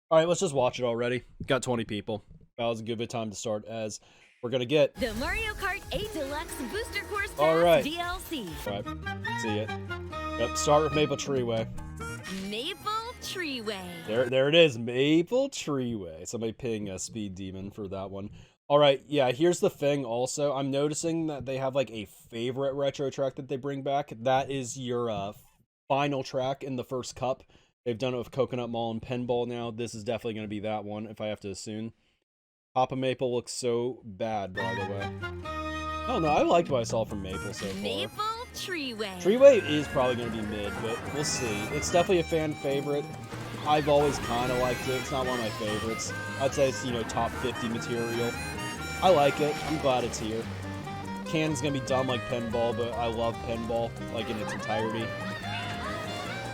All right, let's just watch it already. Got 20 people. That was a good time to start as we're going to get... The Mario Kart 8 Deluxe Booster Course Pass All right. DLC. All right, see it. Yep, start with Maple Treeway. Maple Treeway. There it is, Maple Treeway. Somebody ping a Speed Demon for that one. All right, yeah, here's the thing also. I'm noticing that they have like a favorite retro track that they bring back. That is your final track in the first cup. They've done it with Coconut Mall and Pinball now. This is definitely going to be that one, if I have to assume. Papa Maple looks so bad, by the way. Oh no, I liked what I saw from Maple so far. Maple Treeway. Treeway is probably going to be mid, but we'll see. It's definitely a fan favorite. I've always kind of liked it. It's not one of my favorites. I'd say it's, top 50 material. I like it. I'm glad it's here. Can's going to be dumb like Pinball, but I love Pinball, like in its entirety.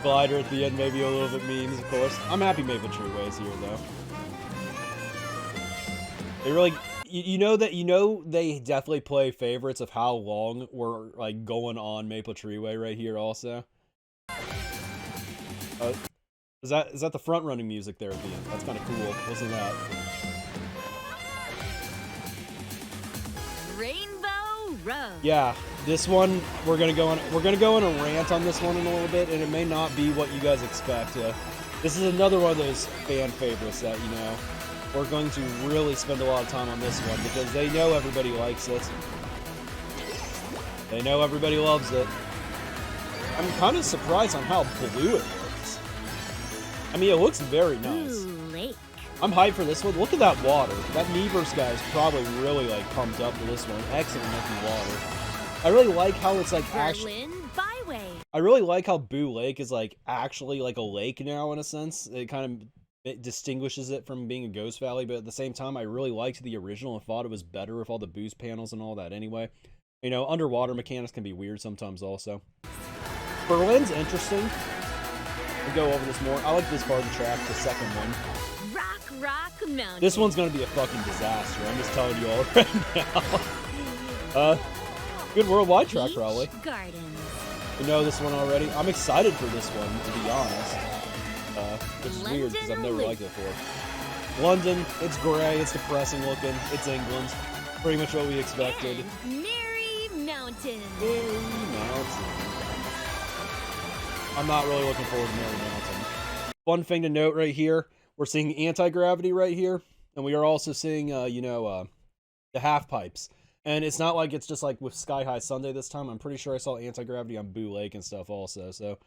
Glider at the end, maybe a little bit memes, of course. I'm happy Maple Treeway is here, though. They really, they definitely play favorites of how long we're like going on Maple Treeway right here. Also, is that the front running music there at the end? That's kind of cool. Listen to that. Rainbow Road. Yeah, this one we're gonna go on a rant on this one in a little bit, and it may not be what you guys expect. This is another one of those fan favorites that we're going to really spend a lot of time on this one because they know everybody likes it. They know everybody loves it. I'm kind of surprised on how blue it looks. I mean, it looks very nice. Boo Lake. I'm hyped for this one. Look at that water. That Miiverse guy is probably really like pumped up for this one. Excellent looking water. I really like how it's like actually. Byways. I really like how Boo Lake is like actually like a lake now in a sense. It distinguishes it from being a Ghost Valley, but at the same time, I really liked the original and thought it was better with all the boost panels and all that anyway. Underwater mechanics can be weird sometimes also. Berlin's interesting. We'll go over this more. I like this part of the track, the second one. Rock Mountain. This one's going to be a fucking disaster. I'm just telling you all right now. Good worldwide track, probably. Gardens. You know this one already. I'm excited for this one, to be honest. Which is weird because I've never liked it before. London, it's gray, it's depressing looking, it's England. Pretty much what we expected. And Merry Mountain. Merry Mountain. I'm not really looking forward to Merry Mountain. Fun thing to note right here, we're seeing anti-gravity right here, and we are also seeing, the half pipes. And it's not like it's just like with Sky High Sunday this time. I'm pretty sure I saw anti-gravity on Boo Lake and stuff also. So,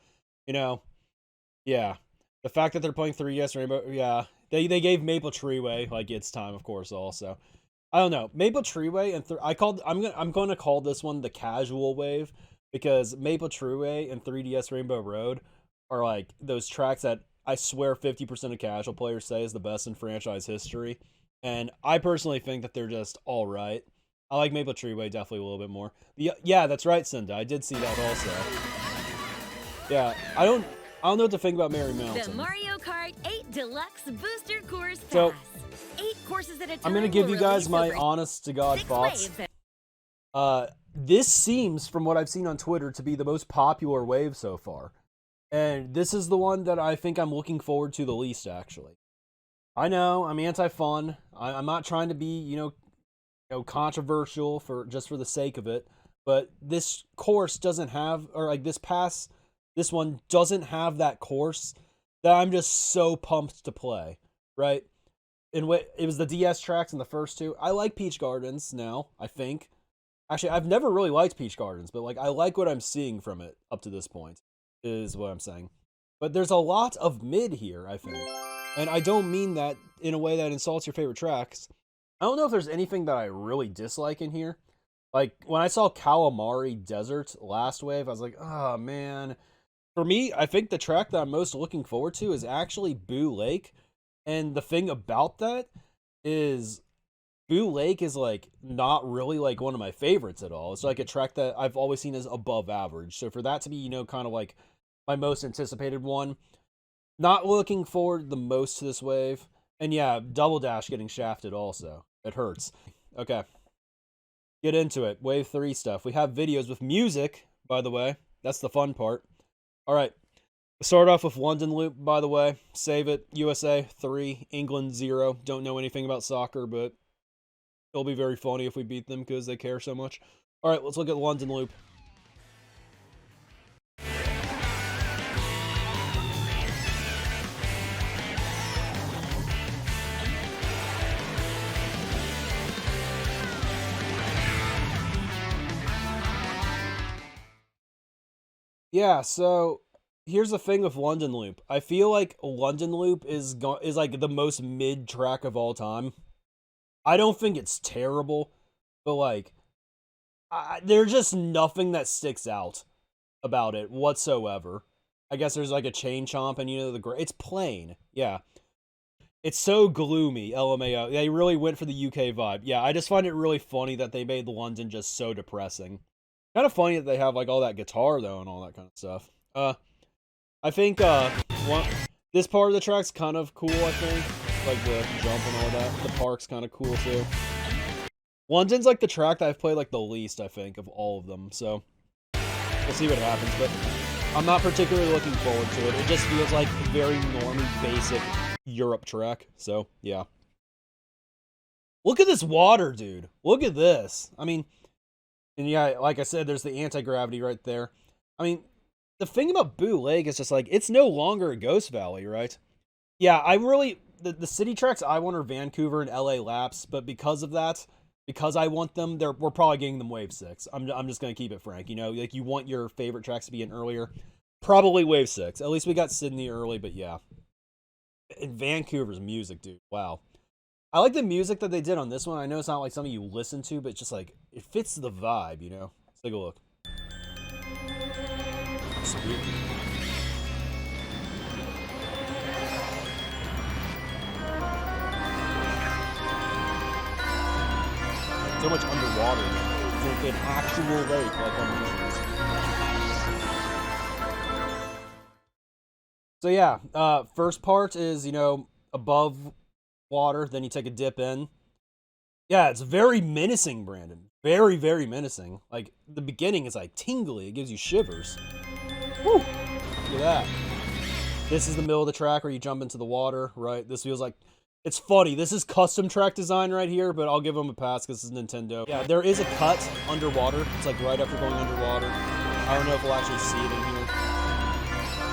yeah. The fact that they're playing 3DS Rainbow, yeah. They gave Maple Treeway like its time, of course, also. I don't know. Maple Treeway and I'm going to call this one the casual wave because Maple Treeway and 3DS Rainbow Road are like those tracks that I swear 50% of casual players say is the best in franchise history. And I personally think that they're just all right. I like Maple Treeway definitely a little bit more. Yeah, that's right, Cinda. I did see that also. Yeah, I don't know what to think about Merry Mountain. The Mario Kart 8 Deluxe Booster Course Pass. So, 8 courses at a time. I'm gonna give you guys my honest to God thoughts. This seems, from what I've seen on Twitter, to be the most popular wave so far. And this is the one that I think I'm looking forward to the least, actually. I know, I'm anti-fun. I'm not trying to be, controversial just for the sake of it. But this course doesn't have, or like this one doesn't have that course that I'm just so pumped to play, right? It was the DS tracks in the first two. I like Peach Gardens now, I think. Actually, I've never really liked Peach Gardens, but like I like what I'm seeing from it up to this point, is what I'm saying. But there's a lot of mid here, I think. And I don't mean that in a way that insults your favorite tracks. I don't know if there's anything that I really dislike in here. Like, when I saw Calamari Desert last wave, I was like, oh, man. For me, I think the track that I'm most looking forward to is actually Boo Lake. And the thing about that is Boo Lake is, like, not really, like, one of my favorites at all. It's, like, a track that I've always seen as above average. So for that to be, kind of, like, my most anticipated one, not looking forward the most to this wave. And yeah, Double Dash getting shafted also. It hurts. Okay. Get into it. Wave 3 stuff. We have videos with music, by the way. That's the fun part. All right. Start off with London Loop, by the way. Save it. USA 3, England 0. Don't know anything about soccer, but it'll be very funny if we beat them because they care so much. All right, let's look at London Loop. Yeah, so here's the thing with London Loop. I feel like London Loop is like the most mid track of all time. I don't think it's terrible, but like there's just nothing that sticks out about it whatsoever. I guess there's like a chain chomp and it's plain. Yeah. It's so gloomy, LMAO. They really went for the UK vibe. Yeah, I just find it really funny that they made London just so depressing. Kind of funny that they have like all that guitar though and all that kind of stuff. I think this part of the track's kind of cool, I think. Like the jump and all that. The park's kind of cool too. London's like the track that I've played like the least, I think, of all of them. So we'll see what happens, but I'm not particularly looking forward to it. It just feels like a very normie, basic Europe track. So yeah. Look at this water, dude. Look at this. I mean, and yeah, like I said, there's the anti-gravity right there. I mean, the thing about Boo Lake is just like, it's no longer a Ghost Valley, right? Yeah, I really, the city tracks I want are Vancouver and LA laps, but because of that, because I want them, we're probably getting them Wave 6. I'm just going to keep it frank, you know? Like, you want your favorite tracks to be in earlier. Probably Wave 6. At least we got Sydney early, but yeah. And Vancouver's music, dude. Wow. I like the music that they did on this one. I know it's not like something you listen to, but just like, it fits the vibe, you know? Let's take a look. Sweet. So much underwater. It's like an actual lake, like I mentioned. So yeah, first part is, you know, above water, then you take a dip in. Yeah, it's very menacing, Brandon. Very, very menacing. Like, the beginning is like tingly. It gives you shivers. Woo! Look at that. This is the middle of the track where you jump into the water, right? This feels like... It's funny. This is custom track design right here, but I'll give them a pass because this is Nintendo. Yeah, there is a cut underwater. It's like right after going underwater. I don't know if we'll actually see it in here.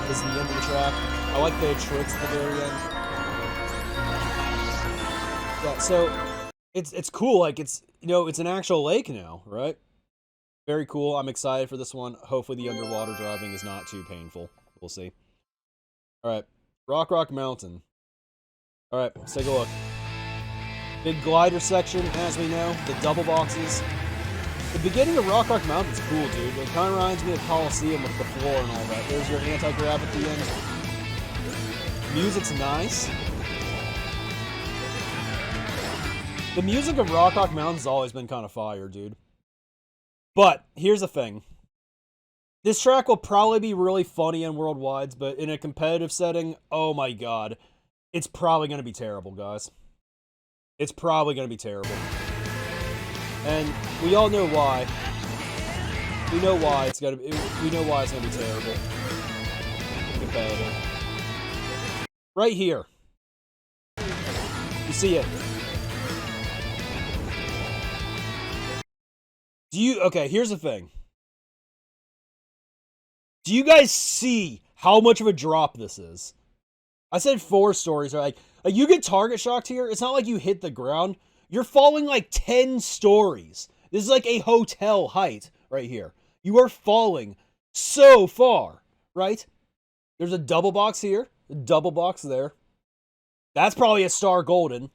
This is the end of the track. I like the tricks at the very end. Yeah, so it's cool. Like, it's, you know, it's an actual lake now, right? Very cool. I'm excited for this one. Hopefully the underwater driving is not too painful. We'll see. All right, Rock Mountain. All right, let's take a look. Big glider section, as we know, the double boxes. The beginning of Rock Mountain's cool, dude. It kind of reminds me of Coliseum with the floor and all that. There's your anti-grav at the end. Music's nice. The music of Rock Mountain's always been kind of fire, dude. But here's the thing. This track will probably be really funny in Worldwides, but in a competitive setting, oh my god. It's probably going to be terrible, guys. It's probably going to be terrible. And we all know why. We know why it's going to be... We know why it's going to be terrible. Competitive. Right here. You see it. Okay, here's the thing. Do you guys see how much of a drop this is? I said 4 stories, right? Like you get target shocked here. It's not like you hit the ground. You're falling like 10 stories. This is like a hotel height right here. You are falling so far, right? There's a double box here, a double box there. That's probably a star golden.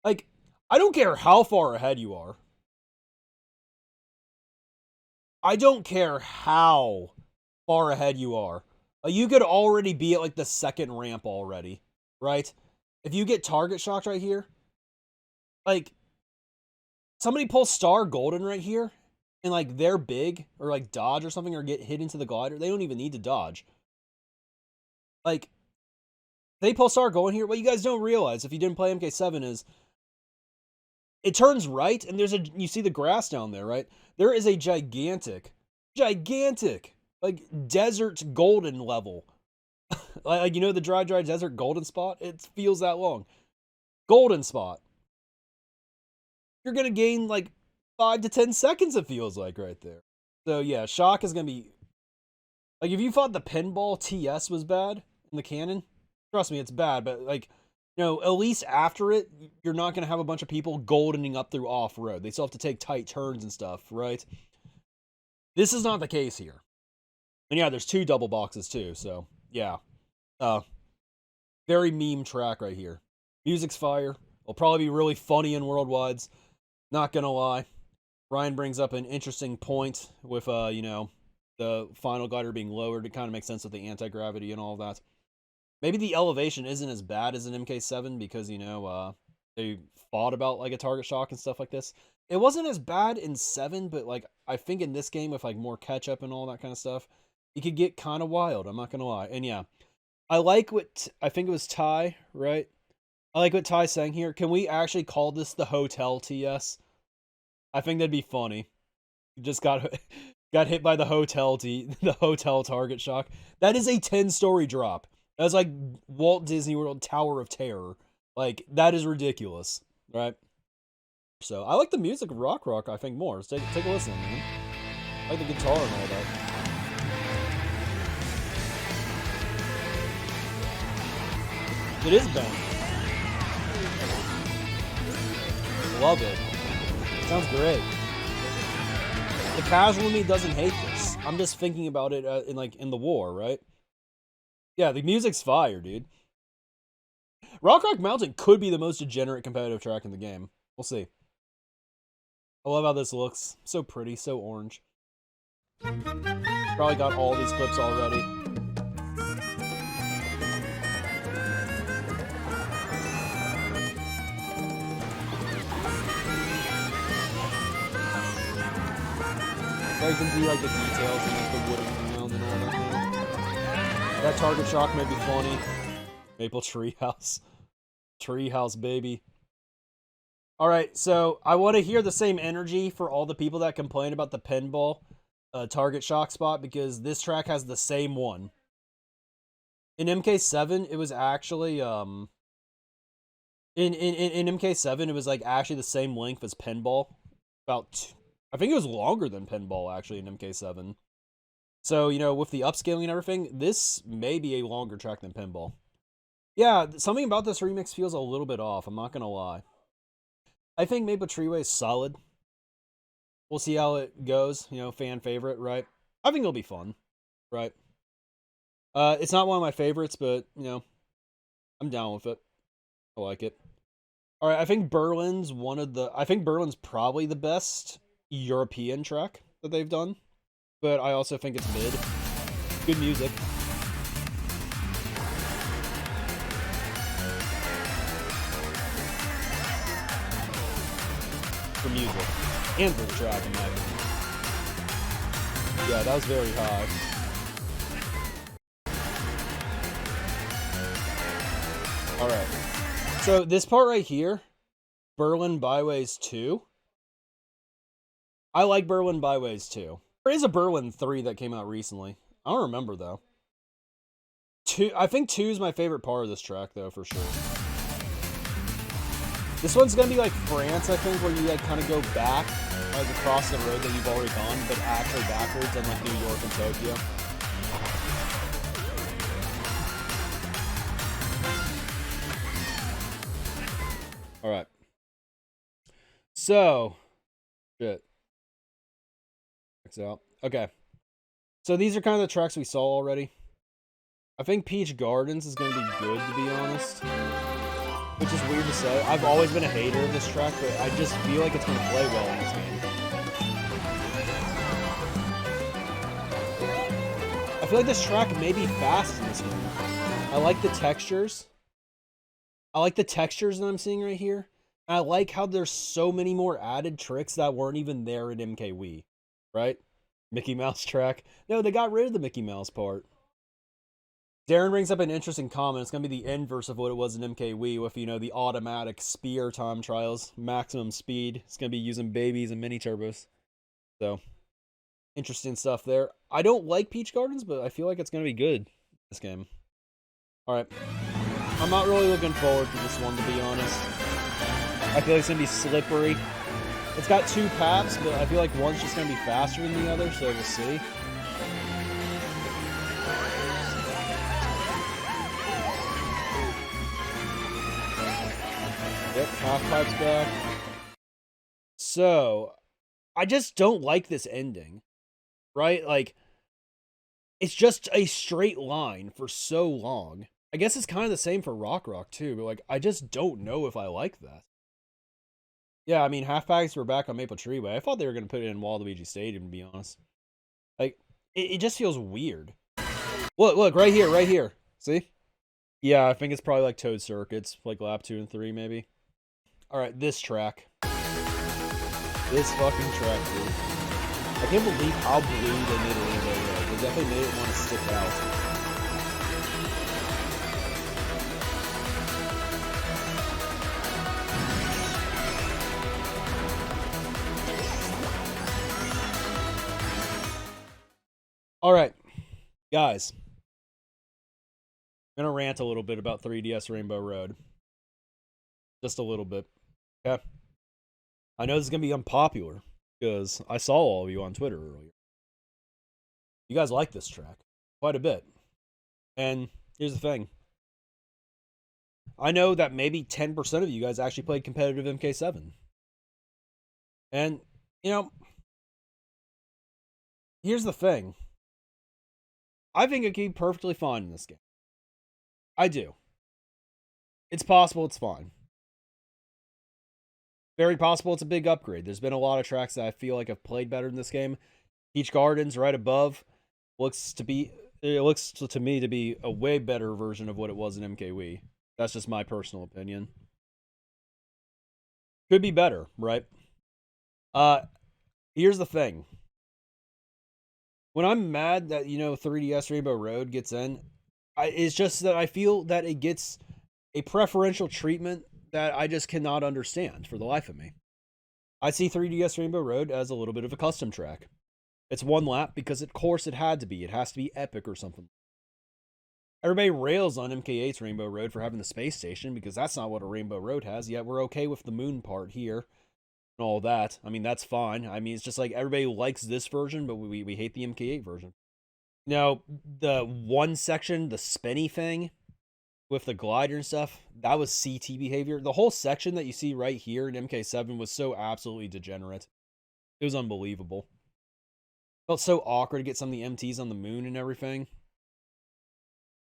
Like, I don't care how far ahead you are. I don't care how far ahead you are. You could already be at, like, the second ramp already, right? If you get target shocked right here, like, somebody pulls Star Golden right here, and, like, they're big, or, like, dodge or something, or get hit into the glider, they don't even need to dodge. Like, they pull Star Golden here, what you guys don't realize, if you didn't play MK7, is it turns right, and you see the grass down there, right? There is a gigantic, like, desert golden level Like, you know, the dry desert golden spot? It feels that long. Golden spot. You're going to gain like 5 to 10 seconds, it feels like, right there. So, yeah, shock is going to be... Like, if you thought the pinball TS was bad in the canon, trust me, it's bad, but, like, you know, at least after it, you're not going to have a bunch of people goldening up through off-road. They still have to take tight turns and stuff, right? This is not the case here. And yeah, there's 2 double boxes, too, so, yeah. Very meme track right here. Music's fire. It'll probably be really funny in Worldwides. Not gonna lie. Ryan brings up an interesting point with, you know, the final glider being lowered. It kind of makes sense with the anti-gravity and all of that. Maybe the elevation isn't as bad as an MK7 because, you know, they fought about, like, a target shock and stuff like this. It wasn't as bad in 7, but, like, I think in this game with, like, more catch-up and all that kind of stuff, it could get kind of wild, I'm not gonna lie. And yeah, I like what, I think it was Ty, right? I like what Ty's saying here. Can we actually call this the Hotel TS? I think that'd be funny. You just got hit by the the hotel target shock. That is a 10-story drop. That's like Walt Disney World Tower of Terror. Like, that is ridiculous, right? So, I like the music of Rock, I think, more. Let's take a listen, man. I like the guitar and all that. It is banging. Love it. Sounds great. The casual in me doesn't hate this. I'm just thinking about it in the war, right? Yeah, the music's fire, dude. Rock Mountain could be the most degenerate competitive track in the game. We'll see. I love how this looks. So pretty, so orange. Probably got all these clips already. So you can see like the details and like the wooden ground and all that. That target shock may be funny. Maple Treehouse. Treehouse, baby. Alright, so I want to hear the same energy for all the people that complain about the pinball target shock spot, because this track has the same one. In MK7, it was actually, in MK7, it was like actually the same length as pinball. I think it was longer than pinball, actually, in MK7. So, you know, with the upscaling and everything, this may be a longer track than pinball. Yeah, something about this remix feels a little bit off, I'm not gonna lie. I think Maple Treeway is solid. We'll see how it goes, you know, fan favorite, right? I think it'll be fun, right? It's not one of my favorites, but, you know, I'm down with it. I like it. Alright, I think Berlin's probably the best European track that they've done, but I also think it's mid. Good music. For music and for the track, in my opinion. Yeah, that was very high. Alright. So this part right here, Berlin Byways 2. I like Berlin Byways 2. There is a Berlin 3 that came out recently. I don't remember though. I think 2 is my favorite part of this track though, for sure. This one's gonna be like France, I think, where you like kind of go back, like across the road that you've already gone, but actually backwards, unlike New York and Tokyo. Alright. So, shit. Checks out. Okay. So these are kind of the tracks we saw already. I think Peach Gardens is going to be good, to be honest. Which is weird to say. I've always been a hater of this track, but I just feel like it's going to play well in this game. I feel like this track may be fast in this game. I like the textures. I like the textures that I'm seeing right here. And I like how there's so many more added tricks that weren't even there in MK Wii. Right? Mickey Mouse track. No, they got rid of the Mickey Mouse part. Darren brings up an interesting comment. It's going to be the inverse of what it was in MK Wii with, you know, the automatic spear time trials, maximum speed. It's going to be using babies and mini turbos. So, interesting stuff there. I don't like Peach Gardens, but I feel like it's going to be good, this game. Alright. I'm not really looking forward to this one, to be honest. I feel like it's going to be slippery. It's got 2 paths, but I feel like one's just going to be faster than the other, so we'll see. Yep, half-pipe's back. So, I just don't like this ending, right? Like, it's just a straight line for so long. I guess it's kind of the same for Rock Rock, too, but, like, I just don't know if I like that. Yeah, I mean, half-packs were back on Maple Treeway. I thought they were going to put it in Waluigi Stadium, to be honest. Like, it just feels weird. Look, right here. See? Yeah, I think it's probably like Toad Circuits, like lap 2 and 3, maybe. Alright, this track. This fucking track, dude. I can't believe how blue they made a Rainbow Road. They definitely made it want to stick out. Alright, guys. I'm going to rant a little bit about 3DS Rainbow Road. Just a little bit. Okay? I know this is going to be unpopular, because I saw all of you on Twitter earlier. You guys like this track quite a bit. And here's the thing. I know that maybe 10% of you guys actually played competitive MK7. And, you know, here's the thing. I think it can be perfectly fine in this game. I do. It's possible it's fine. Very possible it's a big upgrade. There's been a lot of tracks that I feel like I've played better in this game. Peach Gardens right above looks to me to be a way better version of what it was in MKW. That's just my personal opinion. Could be better, right? Here's the thing. When I'm mad that, 3DS Rainbow Road gets in, it's just that I feel that it gets a preferential treatment that I just cannot understand for the life of me. I see 3DS Rainbow Road as a little bit of a custom track. It's one lap because, of course, it had to be. It has to be epic or something. Everybody rails on MK8's Rainbow Road for having the space station because that's not what a Rainbow Road has, yet we're okay with the moon part here and all that. I mean, that's fine. I mean, it's just like everybody likes this version, but we hate the MK8 version. Now, the one section, the spinny thing with the glider and stuff, that was CT behavior. The whole section that you see right here in MK7 was so absolutely degenerate. It was unbelievable. Felt so awkward to get some of the MTs on the moon and everything.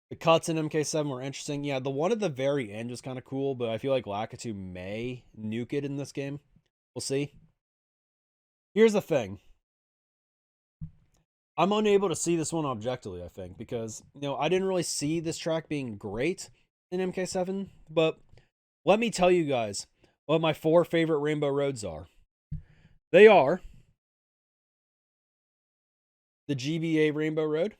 The cuts in MK7 were interesting. Yeah, the one at the very end was kind of cool, but I feel like Lakitu may nuke it in this game. We'll see. Here's the thing. I'm unable to see this one objectively, I think, because, I didn't really see this track being great in MK7, but let me tell you guys what my 4 favorite Rainbow Roads are. They are the GBA Rainbow Road,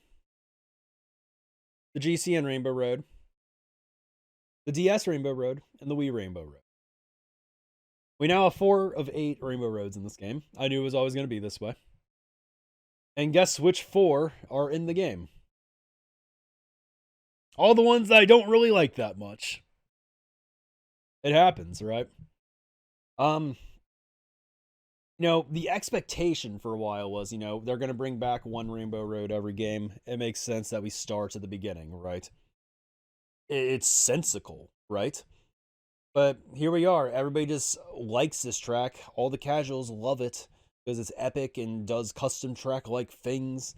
the GCN Rainbow Road, the DS Rainbow Road, and the Wii Rainbow Road. We now have 4 of 8 Rainbow Roads in this game. I knew it was always going to be this way. And guess which 4 are in the game? All the ones that I don't really like that much. It happens, right? The expectation for a while was, they're going to bring back one Rainbow Road every game. It makes sense that we start at the beginning, right? It's sensical, right? But here we are. Everybody just likes this track. All the casuals love it because it's epic and does custom track-like things,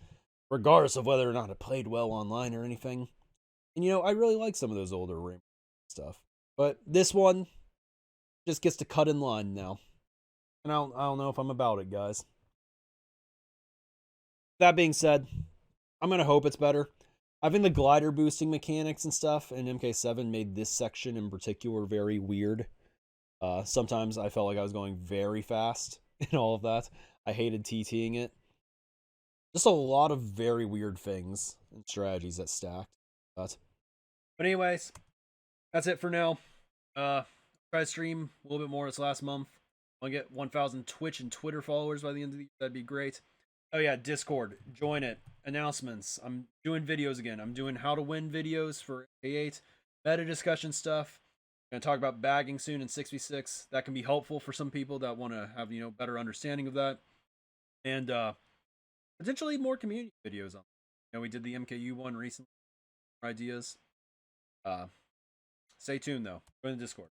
regardless of whether or not it played well online or anything. And, I really like some of those older Rainbow stuff. But this one just gets to cut in line now. And I don't know if I'm about it, guys. That being said, I'm going to hope it's better. I think the glider boosting mechanics and stuff in MK7 made this section in particular very weird. Sometimes I felt like I was going very fast and all of that. I hated TTing it. Just a lot of very weird things and strategies that stacked. But anyways, that's it for now. Try to stream a little bit more this last month. I'll get 1,000 Twitch and Twitter followers by the end of the year. That'd be great. Oh yeah, Discord. Join it. Announcements. I'm doing videos again. I'm doing how to win videos for A8. Meta discussion stuff. Gonna talk about bagging soon in 6v6. That can be helpful for some people that want to have, better understanding of that. And potentially more community videos on. We did the MKU one recently. Ideas. Stay tuned though. Join the Discord.